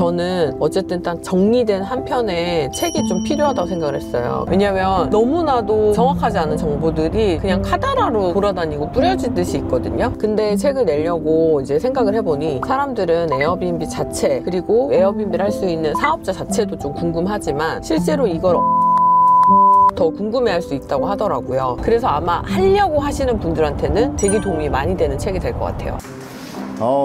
저는 어쨌든 딱 정리된 한 편의 책이 좀 필요하다고 생각을 했어요. 왜냐면 너무나도 정확하지 않은 정보들이 그냥 카더라로 돌아다니고 뿌려지듯이 있거든요. 근데 책을 내려고 이제 생각을 해보니 사람들은 에어비앤비 자체 그리고 에어비앤비를 할 수 있는 사업자 자체도 좀 궁금하지만 실제로 이걸 더 궁금해할 수 있다고 하더라고요. 그래서 아마 하려고 하시는 분들한테는 되게 도움이 많이 되는 책이 될 것 같아요.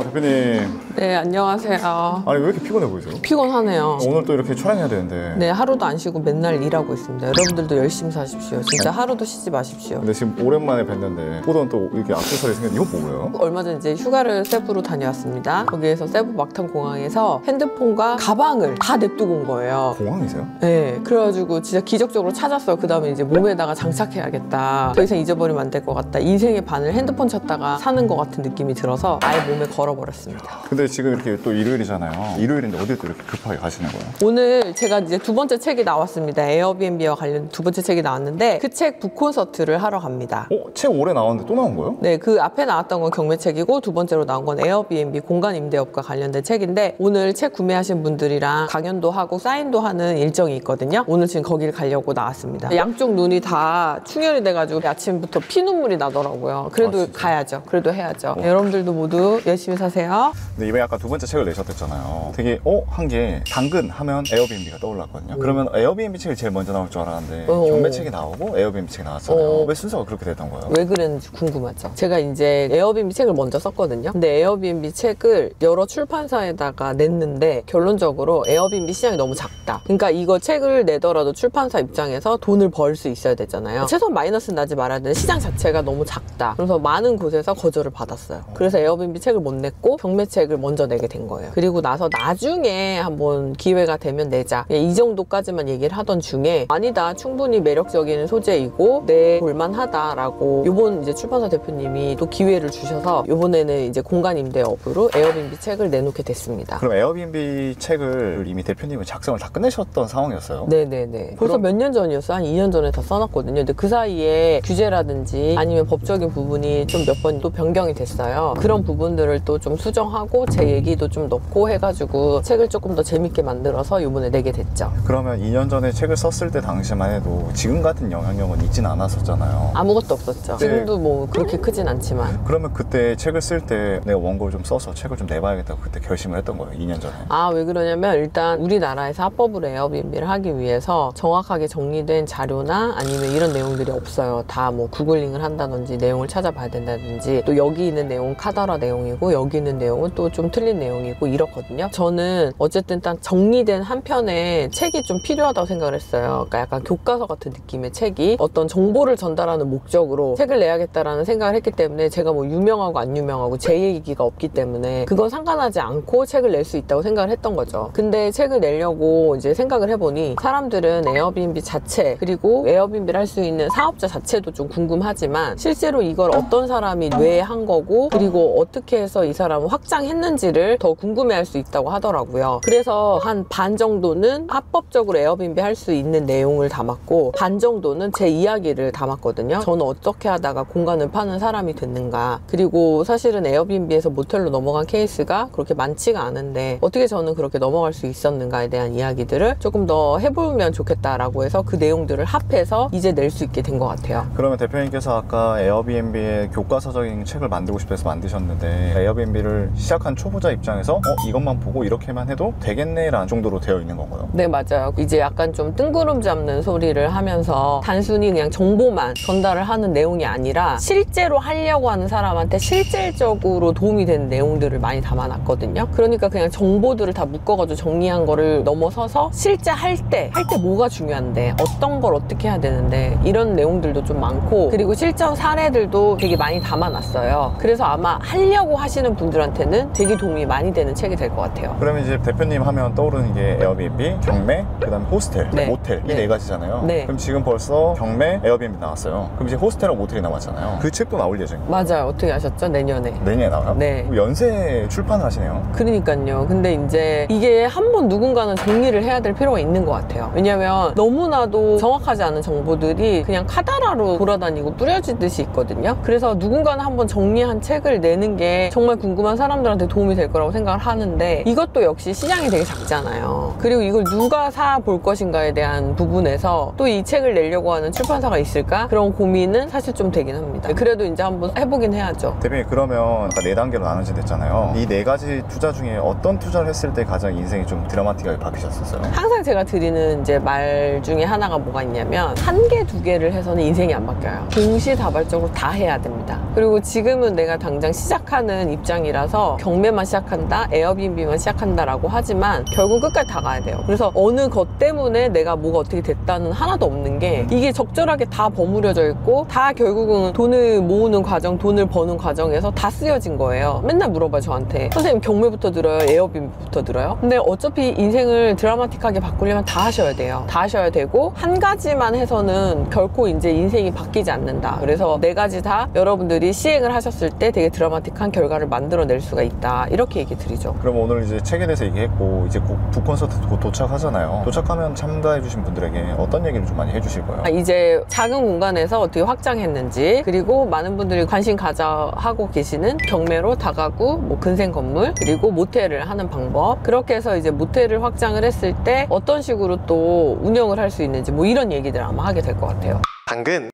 대표님. 네, 안녕하세요. 아니 왜 이렇게 피곤해 보이세요? 피곤하네요. 오늘 또 이렇게 촬영해야 되는데. 네, 하루도 안 쉬고 맨날 일하고 있습니다. 여러분들도 열심히 사십시오. 진짜 하루도 쉬지 마십시오. 근데 지금 오랜만에 뵀는데 보던 또 이렇게 악세서리 생겼는데 이거 뭐예요? 얼마 전 이제 휴가를 세부로 다녀왔습니다. 거기에서 세부 막탄 공항에서 핸드폰과 가방을 다 냅두고 온 거예요. 공항이세요? 네, 그래가지고 진짜 기적적으로 찾았어요. 그 다음에 이제 몸에다가 장착해야겠다. 더 이상 잊어버리면 안 될 것 같다. 인생의 반을 핸드폰 찾다가 사는 것 같은 느낌이 들어서 아예 몸에 걸어버렸습니다. 근데 지금 이렇게 또 일요일이잖아요. 일요일인데 어딜 또 이렇게 급하게 가시는 거예요? 오늘 제가 이제 두 번째 책이 나왔습니다. 에어비앤비와 관련 두 번째 책이 나왔는데 그 책 북콘서트를 하러 갑니다. 책 올해 나왔는데 또 나온 거예요? 네, 그 앞에 나왔던 건 경매책이고 두 번째로 나온 건 에어비앤비 공간 임대업과 관련된 책인데 오늘 책 구매하신 분들이랑 강연도 하고 사인도 하는 일정이 있거든요. 오늘 지금 거기를 가려고 나왔습니다. 양쪽 눈이 다 충혈이 돼가지고 아침부터 피눈물이 나더라고요. 그래도 가야죠. 그래도 해야죠. 여러분들도 모두 열심히 사세요. 근데 이번에 아까 두 번째 책을 내셨댔잖아요. 되게 한 게 당근 하면 에어비앤비가 떠올랐거든요. 그러면 에어비앤비 책이 제일 먼저 나올 줄 알았는데 경매책이 나오고 에어비앤비 책이 나왔잖아요. 왜 순서가 그렇게 됐던 거예요? 왜 그랬는지 궁금하죠. 제가 이제 에어비앤비 책을 먼저 썼거든요. 근데 에어비앤비 책을 여러 출판사에다가 냈는데 결론적으로 에어비앤비 시장이 너무 작다. 그러니까 이거 책을 내더라도 출판사 입장에서 돈을 벌 수 있어야 되잖아요. 최소한 마이너스는 나지 말아야 되는데 시장 자체가 너무 작다. 그래서 많은 곳에서 거절을 받았어요. 그래서 에어비앤비 책을 못 냈고 경매책을 먼저 내게 된 거예요. 그리고 나서 나중에 한번 기회가 되면 내자. 이 정도까지만 얘기를 하던 중에 아니다. 충분히 매력적인 소재이고 내 볼만하다라고 요번 이제 출판사 대표님이 또 기회를 주셔서 요번에는 이제 공간 임대업으로 에어비앤비 책을 내놓게 됐습니다. 그럼 에어비앤비 책을 이미 대표님은 작성을 다 끝내셨던 상황이었어요? 네네네. 벌써 몇 년 전이었어요. 한 2년 전에 다 써놨거든요. 근데 그 사이에 규제라든지 아니면 법적인 부분이 좀 몇 번 또 변경이 됐어요. 그런 부분들을 또 좀 수정하고 제 얘기도 좀 넣고 해가지고 책을 조금 더 재밌게 만들어서 요번에 내게 됐죠. 그러면 2년 전에 책을 썼을 때 당시만 해도 지금 같은 영향력은 있진 않았었잖아요. 아무것도 없었죠. 네. 지금도 뭐 그렇게 크진 않지만. 그러면 그때 책을 쓸 때 내가 원고를 좀 써서 책을 좀 내봐야겠다고 그때 결심을 했던 거예요. 2년 전에. 왜 그러냐면 일단 우리나라에서 합법으로 에어비앤비를 하기 위해서 정확하게 정리된 자료나 아니면 이런 내용들이 없어요. 다 뭐 구글링을 한다든지 내용을 찾아봐야 된다든지 또 여기 있는 내용은 카더라 내용이고 여기 있는 내용은 또 좀 틀린 내용이고 이렇거든요. 저는 어쨌든 딱 정리된 한 편의 책이 좀 필요하다고 생각을 했어요. 그러니까 약간 교과서 같은 느낌의 책이 어떤 정보를 전달하는 목적으로 책을 내야겠다라는 생각을 했기 때문에 제가 뭐 유명하고 안 유명하고 제 얘기가 없기 때문에 그건 상관하지 않고 책을 낼 수 있다고 생각을 했던 거죠. 근데 책을 내려고 이제 생각을 해보니 사람들은 에어비앤비 자체 그리고 에어비앤비를 할 수 있는 사업자 자체도 좀 궁금하지만 실제로 이걸 어떤 사람이 왜 한 거고 그리고 어떻게 해서 이 사람은 확장했는지를 더 궁금해할 수 있다고 하더라고요. 그래서 한 반 정도는 합법적으로 에어비앤비 할 수 있는 내용을 담았고 반 정도는 제 이야기를 담았거든요. 저는 어떻게 하다가 공간을 파는 사람이 됐는가, 그리고 사실은 에어비앤비에서 모텔로 넘어간 케이스가 그렇게 많지가 않은데 어떻게 저는 그렇게 넘어갈 수 있었는가에 대한 이야기들을 조금 더 해보면 좋겠다라고 해서 그 내용들을 합해서 이제 낼 수 있게 된 것 같아요. 그러면 대표님께서 아까 에어비앤비의 교과서적인 책을 만들고 싶어 해서 만드셨는데 에어비앤비를 시작한 초보자 입장에서 이것만 보고 이렇게만 해도 되겠네 라는 정도로 되어 있는 건가요? 네, 맞아요. 이제 약간 좀 뜬구름 잡는 소리를 하면서 단순히 그냥 정보만 전달을 하는 내용이 아니라 실제로 하려고 하는 사람한테 실질적으로 도움이 되는 내용들을 많이 담아놨거든요. 그러니까 그냥 정보들을 다 묶어가지고 정리한 거를 넘어서서 실제 할 때 뭐가 중요한데 어떤 걸 어떻게 해야 되는데 이런 내용들도 좀 많고 그리고 실전 사례들도 되게 많이 담아놨어요. 그래서 아마 하려고 하시는 분들한테는 되게 도움이 많이 되는 책이 될 것 같아요. 그러면 이제 대표님 하면 떠오르는 게 에어비앤비, 경매, 그 다음에 호스텔, 네. 모텔 이 네 가지잖아요. 네. 그럼 지금 벌써 경매, 에어비앤비 나왔어요. 그럼 이제 호스텔하고 모텔이 남았잖아요. 그 책도 나올 예정이에요. 맞아요. 어떻게 아셨죠? 내년에. 내년에 나와요? 네. 그럼 연세 출판을 하시네요. 그러니까요. 근데 이제 이게 한 번 누군가는 정리를 해야 될 필요가 있는 것 같아요. 왜냐면 너무나도 정확하지 않은 정보들이 그냥 카더라로 돌아다니고 뿌려지듯이 있거든요. 그래서 누군가는 한번 정리한 책을 내는 게 정말 궁금한 사람들한테 도움이 될 거라고 생각을 하는데 이것도 역시 시장이 되게 작잖아요. 그리고 이걸 누가 사 볼 것인가에 대한 부분에서 또 이 책을 내려고 하는 출판사가 있을까? 그런 고민은 사실 좀 되긴 합니다. 그래도 이제 한번 해보긴 해야죠. 대표님 그러면 아까 4단계로 나눠진 됐잖아요. 이 4가지 투자 중에 어떤 투자를 했을 때 가장 인생이 좀 드라마틱하게 바뀌셨었어요? 항상 제가 드리는 이제 말 중에 하나가 뭐가 있냐면 1개, 2개를 해서는 인생이 안 바뀌어요. 동시다발적으로 다 해야 됩니다. 그리고 지금은 내가 당장 시작하는 입장이라서 경매만 시작한다, 에어비앤비만 시작한다라고 하지만 결국 끝까지 다 가야 돼요. 그래서 어느 것 때문에 내가 뭐가 어떻게 됐다는 하나도 없는 게 이게 적절하게 다 버무려져 있고 다 결국은 돈을 모으는 과정, 돈을 버는 과정에서 다 쓰여진 거예요. 맨날 물어봐요 저한테. 선생님 경매부터 들어요? 에어비앤비부터 들어요? 근데 어차피 인생을 드라마틱하게 바꾸려면 다 하셔야 돼요. 다 하셔야 되고 한 가지만 해서는 결코 이제 인생이 바뀌지 않는다. 그래서 4가지 다 여러분들이 시행을 하셨을 때 되게 드라마틱한 결과를 만들어낼 수가 있다. 이렇게 얘기 드리죠. 그럼 오늘 이제 책에 대해서 얘기했고 이제 곧 북콘서트 곧 도착하잖아요. 도착하면 참가해주신 분들에게 어떤 얘기를 좀 많이 해주실 거예요? 이제 작은 공간에서 어떻게 확장했는지, 그리고 많은 분들이 관심 가져 하고 계시는 경매로 다가구, 뭐 근생 건물, 그리고 모텔을 하는 방법, 그렇게 해서 이제 모텔을 확장을 했을 때 어떤 식으로 또 운영을 할 수 있는지 뭐 이런 얘기들 아마 하게 될 것 같아요. 당근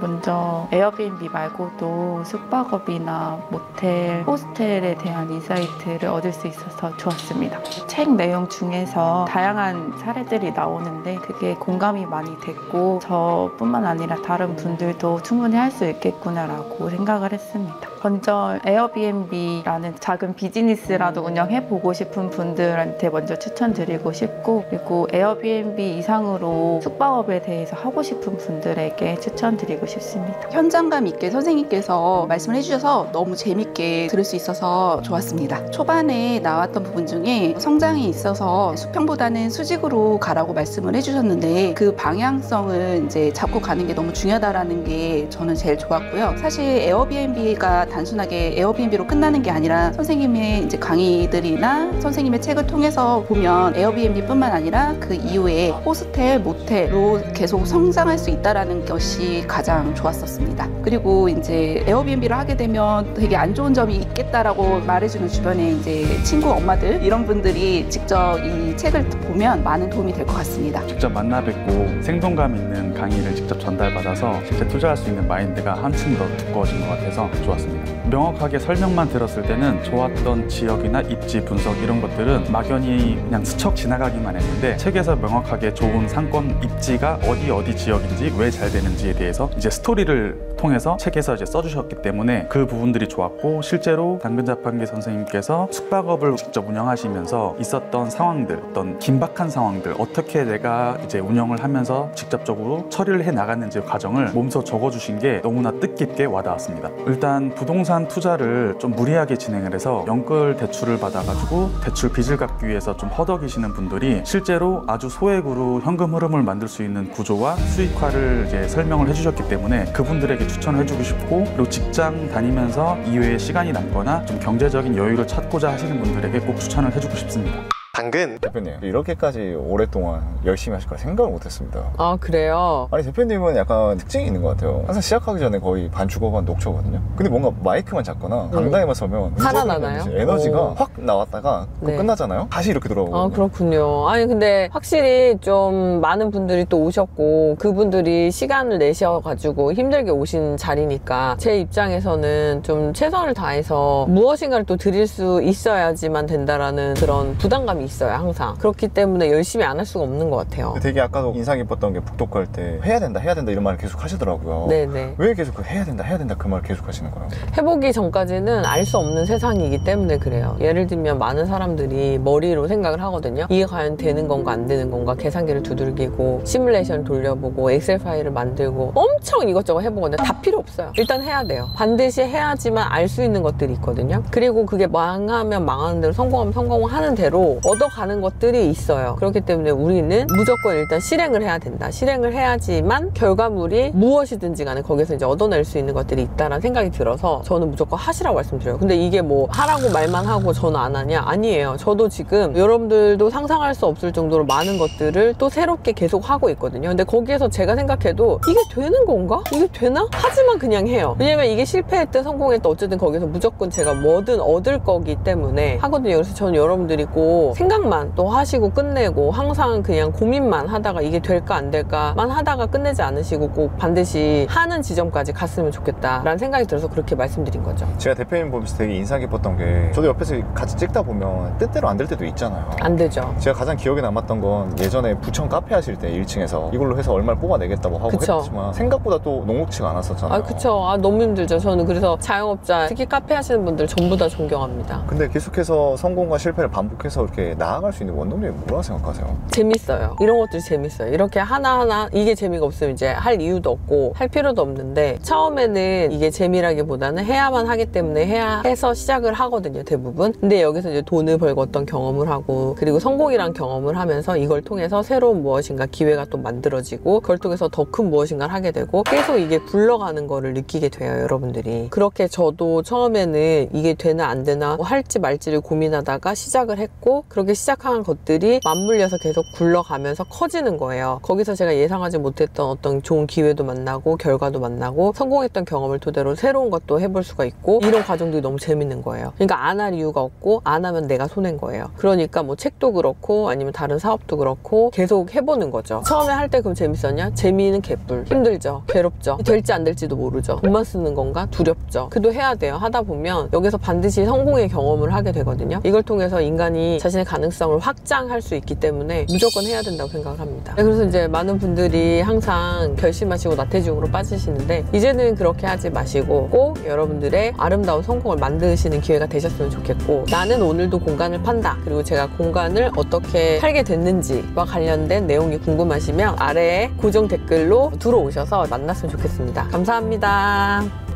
먼저 에어비앤비 말고도 숙박업이나 모텔, 호스텔에 대한 인사이트를 얻을 수 있어서 좋았습니다. 책 내용 중에서 다양한 사례들이 나오는데 되게 공감이 많이 됐고 저뿐만 아니라 다른 분들도 충분히 할 수 있겠구나라고 생각을 했습니다. 먼저 에어비앤비라는 작은 비즈니스라도 운영해보고 싶은 분들한테 먼저 추천드리고 싶고, 그리고 에어비앤비 이상으로 숙박업에 대해서 하고 싶은 분들에게 추천드리고 싶습니다. 현장감 있게 선생님께서 말씀을 해주셔서 너무 재밌게 들을 수 있어서 좋았습니다. 초반에 나왔던 부분 중에 성장이 있어서 수평보다는 수직으로 가라고 말씀을 해주셨는데 그 방향성을 이제 잡고 가는 게 너무 중요하다라는 게 저는 제일 좋았고요. 사실 에어비앤비가 단순하게 에어비앤비로 끝나는 게 아니라 선생님의 이제 강의들이나 선생님의 책을 통해서 보면 에어비앤비뿐만 아니라 그 이후에 호스텔, 모텔로 계속 성장할 수 있다라는 것이 가장 좋았었습니다. 그리고 이제 에어비앤비를 하게 되면 되게 안 좋은 점이 있겠다라고 말해주는 주변에 이제 친구 엄마들 이런 분들이 직접 이 책을 보면 많은 도움이 될 것 같습니다. 직접 만나 뵙고 생동감 있는 강의를 직접 전달받아서 실제 투자할 수 있는 마인드가 한층 더 두꺼워진 것 같아서 좋았습니다. 명확하게 설명만 들었을 때는 좋았던 지역이나 입지 분석 이런 것들은 막연히 그냥 스쳐 지나가기만 했는데 책에서 명확하게 좋은 상권 입지가 어디 지역인지 왜 잘 되는지에 대해서 이제 스토리를 통해서 책에서 이제 써주셨기 때문에 그 부분들이 좋았고, 실제로 당근자판기 선생님께서 숙박업을 직접 운영하시면서 있었던 상황들, 어떤 긴박한 상황들, 어떻게 내가 이제 운영을 하면서 직접적으로 처리를 해 나갔는지 과정을 몸소 적어주신 게 너무나 뜻깊게 와닿았습니다. 일단 부동산 투자를 좀 무리하게 진행을 해서 연끌 대출을 받아가지고 대출 빚을 갚기 위해서 좀 허덕이시는 분들이 실제로 아주 소액으로 현금 흐름을 만들 수 있는 구조와 수익화를 이제 설명을 해주셨기 때문에 그분들에게 추천해주고 싶고, 그리고 직장 다니면서 이외에 시간이 남거나 좀 경제적인 여유를 찾고자 하시는 분들에게 꼭 추천을 해주고 싶습니다. 당근 대표님 이렇게까지 오랫동안 열심히 하실 거라 생각을 못했습니다. 아 그래요? 아니 대표님은 약간 특징이 있는 것 같아요. 항상 시작하기 전에 거의 반 죽어 반 녹초거든요. 근데 뭔가 마이크만 잡거나 강당에만 서면 살아나나요? 에너지가 오. 확 나왔다가 네. 끝나잖아요. 다시 이렇게 돌아오거든요. 아 그렇군요. 아니 근데 확실히 좀 많은 분들이 또 오셨고 그분들이 시간을 내셔가지고 힘들게 오신 자리니까 제 입장에서는 좀 최선을 다해서 무엇인가를 또 드릴 수 있어야지만 된다라는 그런 부담감이 있어요, 항상. 그렇기 때문에 열심히 안 할 수가 없는 것 같아요. 되게 아까도 인상 깊었던 게 북독 갈 때 해야 된다 이런 말을 계속 하시더라고요. 네네. 왜 계속 그 해야 된다 그 말을 계속 하시는 거예요? 해보기 전까지는 알 수 없는 세상이기 때문에 그래요. 예를 들면 많은 사람들이 머리로 생각을 하거든요. 이게 과연 되는 건가 안 되는 건가 계산기를 두들기고 시뮬레이션 돌려보고 엑셀 파일을 만들고 엄청 이것저것 해보거든요. 다 필요 없어요. 일단 해야 돼요. 반드시 해야지만 알 수 있는 것들이 있거든요. 그리고 그게 망하면 망하는 대로 성공하면 성공하는 대로 얻어가는 것들이 있어요. 그렇기 때문에 우리는 무조건 일단 실행을 해야 된다. 실행을 해야지만 결과물이 무엇이든지 간에 거기서 이제 얻어낼 수 있는 것들이 있다라는 생각이 들어서 저는 무조건 하시라고 말씀드려요. 근데 이게 뭐 하라고 말만 하고 저는 안 하냐? 아니에요. 저도 지금 여러분들도 상상할 수 없을 정도로 많은 것들을 또 새롭게 계속 하고 있거든요. 근데 거기에서 제가 생각해도 이게 되는 건가? 이게 되나? 하지만 그냥 해요. 왜냐면 이게 실패했든 성공했든 어쨌든 거기서 무조건 제가 뭐든 얻을 거기 때문에 하거든요. 그래서 저는 여러분들이 꼭 생각만 또 하시고 끝내고 항상 그냥 고민만 하다가 이게 될까 안 될까만 하다가 끝내지 않으시고 꼭 반드시 하는 지점까지 갔으면 좋겠다라는 생각이 들어서 그렇게 말씀드린 거죠. 제가 대표님 보면서 되게 인상 깊었던 게 저도 옆에서 같이 찍다 보면 뜻대로 안 될 때도 있잖아요. 안 되죠. 제가 가장 기억에 남았던 건 예전에 부천 카페 하실 때 1층에서 이걸로 해서 얼마를 뽑아내겠다고 하고 그쵸. 했지만 생각보다 또 녹록치가 않았었잖아요. 아, 그쵸. 아, 너무 힘들죠. 저는 그래서 자영업자, 특히 카페 하시는 분들 전부 다 존경합니다. 근데 계속해서 성공과 실패를 반복해서 이렇게 나아갈 수 있는 원동력이 뭐라고 생각하세요? 재밌어요. 이런 것들이 재밌어요. 이렇게 하나하나 이게 재미가 없으면 이제 할 이유도 없고 할 필요도 없는데 처음에는 이게 재미라기보다는 해야만 하기 때문에 해야 해서 시작을 하거든요, 대부분. 근데 여기서 이제 돈을 벌고 어떤 경험을 하고 그리고 성공이란 경험을 하면서 이걸 통해서 새로운 무엇인가 기회가 또 만들어지고 그걸 통해서 더 큰 무엇인가를 하게 되고 계속 이게 굴러가는 거를 느끼게 돼요, 여러분들이. 그렇게 저도 처음에는 이게 되나 안 되나 뭐 할지 말지를 고민하다가 시작을 했고 그렇게 시작한 것들이 맞물려서 계속 굴러가면서 커지는 거예요. 거기서 제가 예상하지 못했던 어떤 좋은 기회도 만나고 결과도 만나고 성공했던 경험을 토대로 새로운 것도 해볼 수가 있고 이런 과정들이 너무 재밌는 거예요. 그러니까 안 할 이유가 없고 안 하면 내가 손해인 거예요. 그러니까 뭐 책도 그렇고 아니면 다른 사업도 그렇고 계속 해보는 거죠. 처음에 할 때 그럼 재밌었냐? 재미는 개뿔. 힘들죠. 괴롭죠. 될지 안 될지도 모르죠. 돈만 쓰는 건가? 두렵죠. 그래도 해야 돼요. 하다 보면 여기서 반드시 성공의 경험을 하게 되거든요. 이걸 통해서 인간이 자신의 가능성을 확장할 수 있기 때문에 무조건 해야 된다고 생각을 합니다. 그래서 이제 많은 분들이 항상 결심하시고 나태주의로 빠지시는데 이제는 그렇게 하지 마시고 꼭 여러분들의 아름다운 성공을 만드시는 기회가 되셨으면 좋겠고 나는 오늘도 공간을 판다. 그리고 제가 공간을 어떻게 팔게 됐는지와 관련된 내용이 궁금하시면 아래에 고정 댓글로 들어오셔서 만났으면 좋겠습니다. 감사합니다.